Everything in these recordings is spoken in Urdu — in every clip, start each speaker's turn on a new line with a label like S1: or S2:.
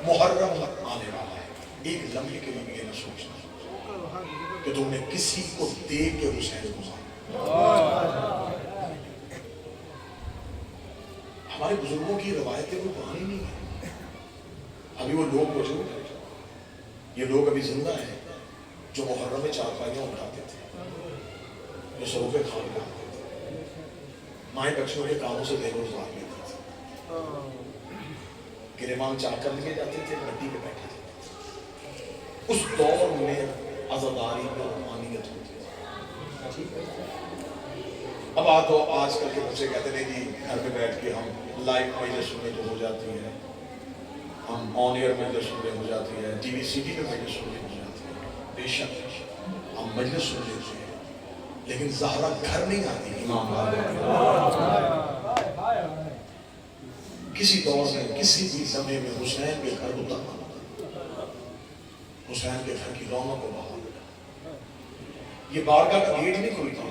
S1: محرم آنے والا ہے، ایک لمحے کے لیے یہ نہ سوچنا کہ تم نے کسی کو دیکھ کے حسین کو مارا۔ ہمارے بزرگوں کی روایتیں وہ پرانی نہیں ہیں، ابھی وہ لوگ موجود ہیں، یہ لوگ ابھی زندہ ہیں جو محرم میں چارپائیاں اٹھاتے تھے، جو سروں پہ کھان کھاتے تھے، مائیں بچوں کے کاموں سے بے روزگار لیتے تھے، گریبان چاک کر لے جاتے تھے، مٹی پہ بیٹھے تھے۔ اس دور میں عزاداری میں روحانیت ہوتی تھی۔ اب آج کل کے بچے کہتے ہیں جی گھر میں بیٹھ کے ہم لائیو مجلس سننے تو ہو جاتی ہے، ہم آن ایئر مجلس سننے ہو جاتی ہے، ٹی وی سی ڈی پہ مجلس سننے ہو جاتی ہے۔ بے شک ہم مجلس سن لیتے ہیں، لیکن زہرا گھر نہیں آتی امام کسی دور میں کسی بھی زمانے میں حسین کے گھر ہوتا تھا، حسین کے گھر کی رونق کو بہار ہوتا۔ یہ بارگاہ کا گیٹ نہیں کھلتا،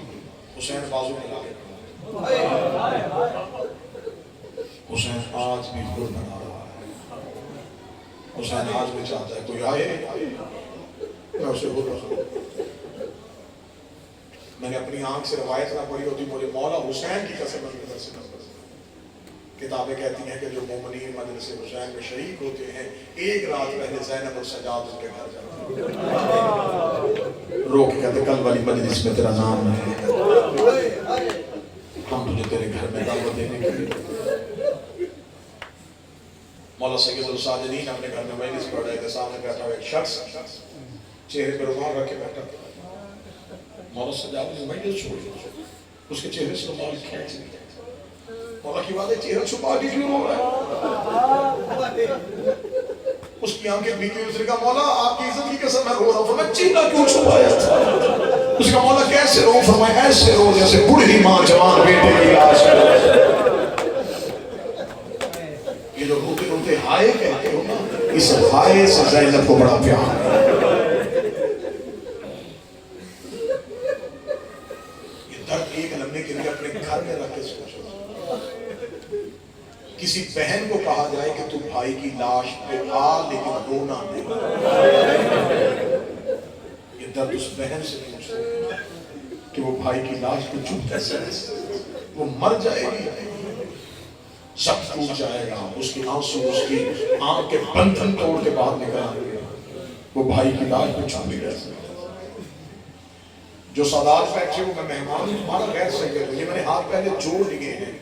S1: حسین بازو میں لا کے حسین آج بھی گل بنا رہا ہے، حسین آج بھی چاہتا ہے کوئی آئے میں اسے بول رہا ہوں۔ میں نے اپنی آنکھ سے روایت نہ پڑھی ہوتی، مجھے مولا حسین کی قسم اندر سے کتابیں کہتی ہیں کہ جو مومنین مجلس حسین میں شریک ہوتے ہیں ایک رات پہلے زینب اور سجاد ان کے گھر جاتے ہیں، رو کے کہتے کل والی مجلس میں تیرا نام ہے، ہم تجھے تیرے گھر میں دعوت دینے کے لیے۔ مولا سید الساجدین اپنے گھر میں مجلس پڑھ رہے تھے، سامنے بیٹھا ہوا ایک شخص چہرے پر رومال رکھ کے بیٹھا تھا۔ مولا سجاد نے مجلس چھوڑ دیا، اس کے چہرے سے رومال کھینچ لیا۔ مولا کی بات ہے چہرہ چھپا کے کیوں رو رہا ہے؟ اس کی آنکھیں بھیگی، اس نے کہا مولا آپ کی عزت کی قسم میں رو رہا ہوں۔ فرمایا چہرہ کیوں چھپایا تھا؟ اس کا مولا کیسے رو؟ فرمایا ایسے رو جیسے بوڑھی ماں جوان بیٹے کی لاش ہے۔ یہ جو روتے روتے ہائے کہتے ہو نا، اس ہائے سے زینب کو بڑا پیار ہے۔ یہ درد ایک لمحے کے لیے اپنے گھر میں رکھ کے سوچو۔ کسی بہن کو کہا جائے کہ تو بھائی کی لاش پہ آ لیکن رونا نہیں، یہ درد اس بہن سے پوچھتے کہ وہ بھائی کی لاش پہ چپ کیسے رہے، وہ مر جائے گی، سب ٹوٹ جائے گا، اس کی آنسو اس کی آنکھ کے بندھن توڑ کے باہر نکل آئیں گے، وہ بھائی کی لاش پہ چپ نہیں رہ سکتا۔ جو سادات بیٹھے ہو میں مہمان ہوں، تمہارا غیر سید ہوں، یہ میں نے ہاتھ پہلے جوڑ لیے ہیں،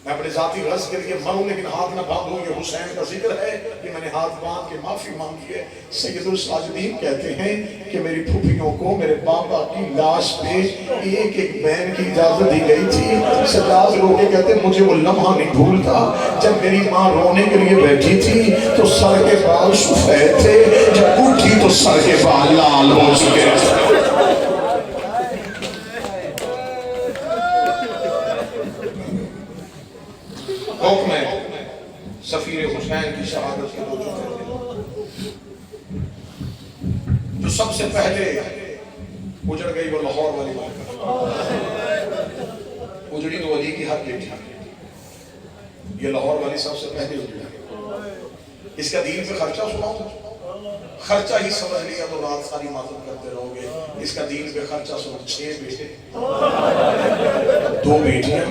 S1: میں اپنے ذاتی غرض کے لیے مروں لیکن ہاتھ نہ باندھوں، یہ حسین کا ذکر ہے کہ میں نے ہاتھ باندھ کے معافی مانگی ہے۔ سید الساجدین کہتے ہیں کہ میری پھوپھیوں کو میرے بابا کی لاش پہ ایک ایک بین کی اجازت دی گئی تھی۔ سجاد رو کے کہتے ہیں مجھے وہ لمحہ نہیں بھولتا جب میری ماں رونے کے لیے بیٹھی تھی تو سر کے بال سفید تھے، جب اٹھی تو سر کے بال لال ہو چکے تھے۔ حکم ہے سفیر حسین کی شہادت کے دو جملے تھے، جو سب سے پہلے اجڑ گئی وہ لاہور والی بات، اجڑی تو علی کی حق بیٹی، یہ لاہور والی سب سے پہلے اجڑی۔ اس کا دین پہ خرچہ سناؤں، خرچہ ہی سمجھ لیا تو رات ساری معذرت کرتے رہو گے۔ اس کا دین پہ خرچہ سنو، 6 بیٹے، 2 بیٹیاں،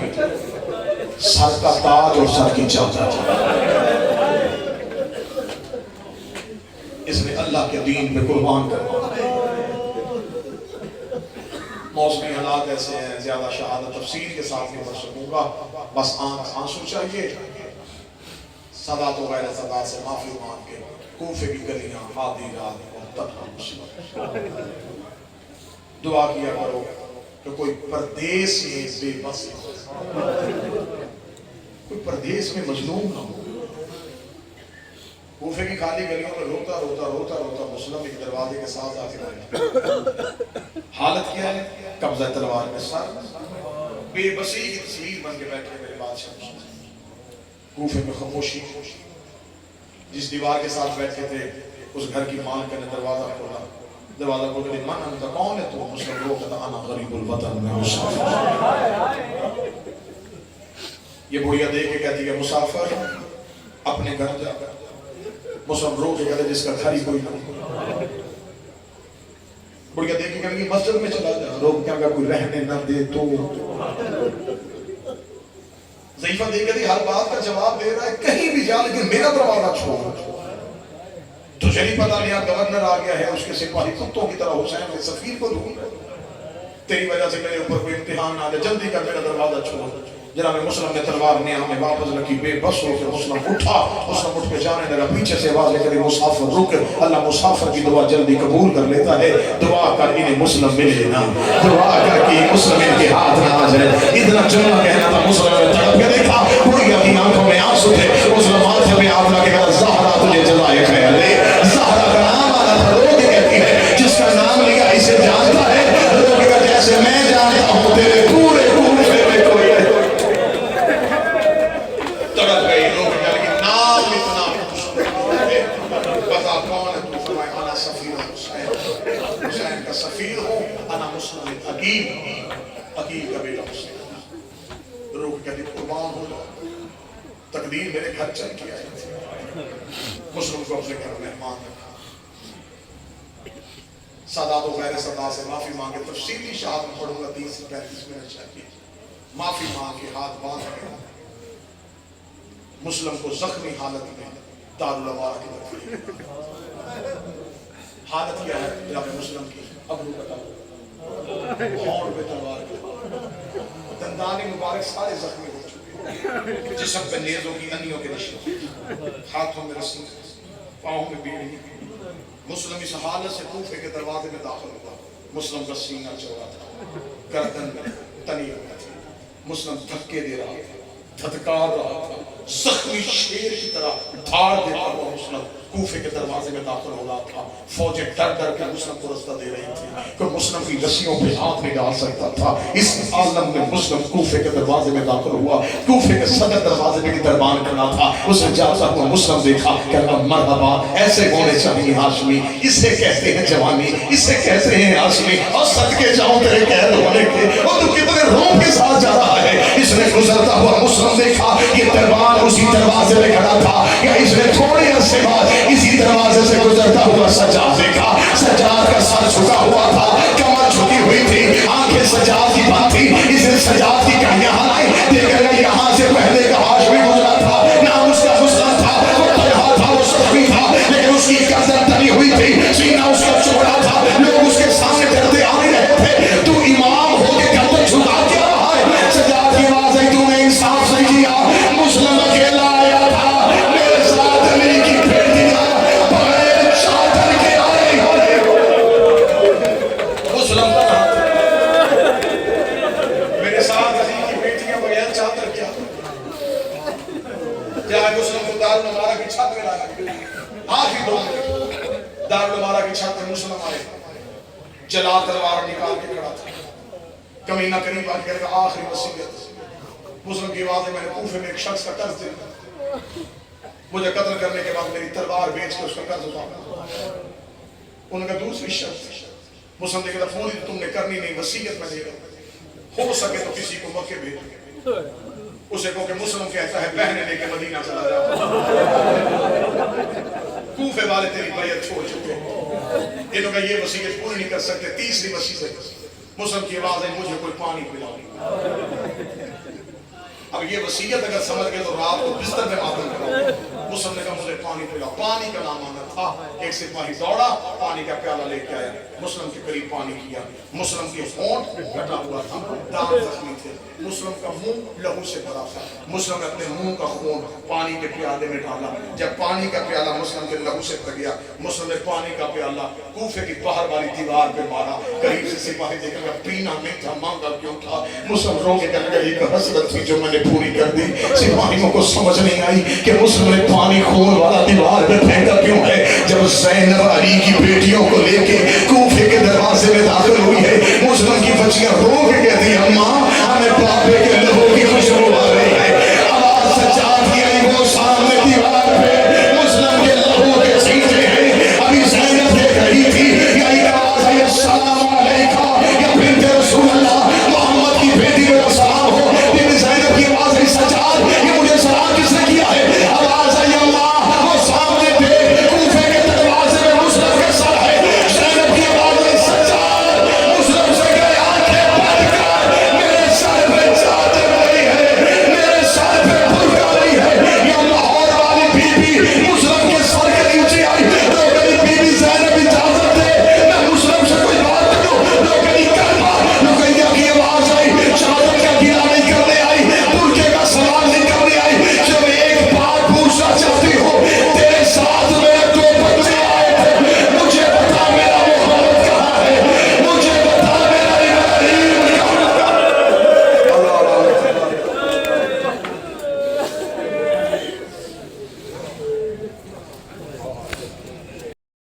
S1: سر کا تاج اور سر کی چادر، اس نے اللہ کے دین پہ قربان کروا۔ موسمی حالات ایسے ہیں، زیادہ شہادت تفصیل کے ساتھ نہیں بڑھ سکوں گا، بس آنسو چاہیے، صدا تو غیر صدا سے معافی مانگ کے کوفے کی گلیاں آدھی رات اور تنہا مصیبت، دعا کیا کرو کہ کوئی پردیس میں بے بس، کوئی پردیس میں مظلوم نہ ہو۔ کوفے کی خالی گلیوں میں روتا روتا روتا روتا مسلم ایک دروازے کے ساتھ آ کے بیٹھا، حالت کیا ہے؟ قبضہ تلوار میں سر، بے بسی کی تصویر بن کے بیٹھے میرے بادشاہ۔ کوفے میں خاموشی، جس دیوار کے ساتھ بیٹھے تھے اس گھر کی مالکہ نے دروازہ کھولا، دروازہ کھول کے من انت کون ہے تو؟ مسلم لوگ کہتا انا غریب الوطن، میں مسافر۔ یہ بوڑھیا دیکھ کے کہتی ہے مسافر اپنے گھر جا، مسلم رو کے کہتے جس کا گھر ہی کوئی نہ بڑھیا دیکھ کے کہنے کی مسجد میں چلا جا لوگ کیا اگر کوئی رہنے نہ دے تو ضعیفہ دیکھ کے ہر بات کا جواب دے رہا ہے کہیں بھی جا لیکن میرا دروازہ چھوڑ تجھے نہیں پتا نہیں گورنر آ گیا ہے اس کے سپاہی کتوں کی طرح حسین کے سفیر کو ڈھونڈ تیری وجہ سے میرے اوپر کوئی امتحان نہ دے جلدی کر میرا دروازہ چھوڑ جناب مسلم نے تلوار نیام میں واپس رکھی بے بس ہو کے مسلم اٹھا مسلم اٹھ کے جانے لگا پیچھے سے آواز لے کر مسافر رک اللہ مسافر کی دعا جلدی قبول کر لیتا ہے دعا کر انہیں مسلم ملے نا دعا کر کے مسلم ان کے ہاتھ نہ آ جائے اتنا جملہ کہنا تھا مسلم نے تڑپ کے دیکھا کوئی کی آنکھوں میں آنسو تھے مسلم ماتھے میں ہاتھ لگے گا زہرا تجھے جزائے خیر دے زہرا کا نام آنا تھا لوگ کہتی ہے جس کا نام لیا اسے جانتا ہے لوگ کا جیسے میں جانتا ہوں تیرے پورے کوفے میں کوئی تڑپ گئی لوگ کہتے ہیں نام اتنا بتا کون ہے تو فرمائے انا سفیر حسین حسین کا سفیر ہوں انا مسلم عقیل کا بیٹا حسین روح کہتی قربان ہو جاؤ تقدیر میرے گھر چل کے آئی تھی مسلم کو اپنے گھر مہمان رکھا سادات و غیر سادات سے معافی مانگے تفصیلی شاہد میں پڑھوں گا 30 سے 35 منٹ چاہیے معافی مانگ کے ہاتھ باندھ گیا مسلم کو زخمی حالت میں دارالعوار کی طرف حالت کیا ہے جناب مسلم کی ابرو کٹا ہونٹ پہ تلوار کی دندان مبارک سارے زخمی ہو چکے جسم پہ نیزوں کی انیوں کے نشان ہاتھوں میں رسی پاؤں میں بیڑی مسلم اس حالت سے کوفے کے دروازے میں داخل ہوا مسلم کا سینہ چوڑا تھا گردن میں تنی ہوا تھی مسلم دھکے دے رہا تھا دھتکار رہا تھا زخمی شیر کی طرح دھاڑ دیتا ہوا مسلم کوفے کے دروازے میں داخل ہو رہا تھا فوجیں ڈر ڈر کے مسلم کو رستہ دے رہی تھی کہ مسلم کی رسیوں پہ ہاتھ نہیں ڈال سکتا تھا اس عالم میں مسلم کوفے کے دروازے میں داخل ہوا کوفے کے صدر دروازے میں دربان کھڑا تھا اس نے جاتا ہوا مسلم دیکھا کہ مرحبا ایسے ہونے چاہیے ہاشمی اسے کہتے ہیں جوانی اسے کہتے ہیں ہاشمی اور صدقے جاؤں تیرے قید ہونے کے اور تو کتنے روم کے ساتھ جا رہا ہے اس نے گزرتا ہوا مسلم دیکھا یہ دربان اسی دروازے میں کھڑا تھا یا اس نے تھوڑے عرصے بعد اسی دروازے سے گزرتا ہوا سجاد دیکھا سجاد کا سر جھکا ہوا تھا کمر جھکی ہوئی تھی آنکھیں سجاد کی بات تھی اس نے سجاد کی کہاں یہاں آئی دیکھ رہا یہاں سے پہلے کا ہاشمی گزرا تھا نام اس کا مسلم تھا وہ تنہا تھا وہ سخی تھا لیکن اس کی گردن تنی ہوئی تھی سینہ اس کا چوڑا تھا لوگ اس کے سامنے ڈرتے آ رہے تھے تو امام ہو کے گردن جھکا کیا رہا ہے سجاد کی آواز ہے تو نے انصاف سے کیا مسلم اکیلا آیا تھا میرے ساتھ علی کی بیٹیاں بغیر چادر کے آئے مسلم میرے ساتھ علی کی بیٹیاں بغیر چادر کیا جائے مسلم کو دارالعمارہ کی چھت میں لایا آخری دو دارالعمارہ کی چھت میں مسلم آئے جلا تلوار نکال کے کھڑا تھا کمینہ قریب آ کے کہا آخری وصیت مسلم کی آواز ہے میں نے کوفے میں ایک شخص کا قرض دیا مجھے قتل کرنے کے بعد میری تلوار بیچ کے اس کا قرض اتارا انہوں نے کہا دوسری شرط مسلم نے کہا فون تم نے کرنی نہیں وصیت میں دے رہا ہو سکے تو کسی کو مکے بھیج اسے کہو کہ مسلم کہتا ہے بہنیں لے کے مدینہ چلا جاتا کوفے والے تیری بیعت چھوڑ چکے انہوں نے یہ وصیت پوری نہیں کر سکتے تیسری وصیت مسلم کی آواز ہے مجھے کوئی پانی پلاؤ اب یہ وصیت اگر سمجھ گئے تو رات کو بستر میں ماتم کرو مسلم نے کہا مجھے پانی پلاؤ پانی کا نام آنا تھا ایک سپاہی دوڑا پانی کا پیالہ لے کے آیا مسلم کے قریب پانی کیا مسلم کے ہونٹ گھٹا ہوا تھا دانت زخمی تھے مسلم کا منہ لہو سے بھرا تھا مسلم نے اپنے منہ کا خون پانی کے پیالے میں ڈالا جب پانی کا پیالہ مسلم کے لہو سے بھر گیا مسلم نے پانی کا پیالہ کوفے کی باہر والی دیوار پہ مارا قریب سے سپاہی دیکھا کہ پینا نہیں تھا مانگا کیوں تھا مسلم رو کے کہنے لگا یہ حسرت تھی جو میں نے پوری کر دی سپاہیوں کو سمجھ نہیں آئی کہ مسلم نے پانی خون والا دیوار پہ پھینکا کیوں ہے جب زینب علی کی بیٹیوں کو لے کے کوفے کے دروازے میں داخل ہوئی ہے مسلم کی بچیاں رو کے کہتی ہیں اماں ہمیں پاپے کے لہو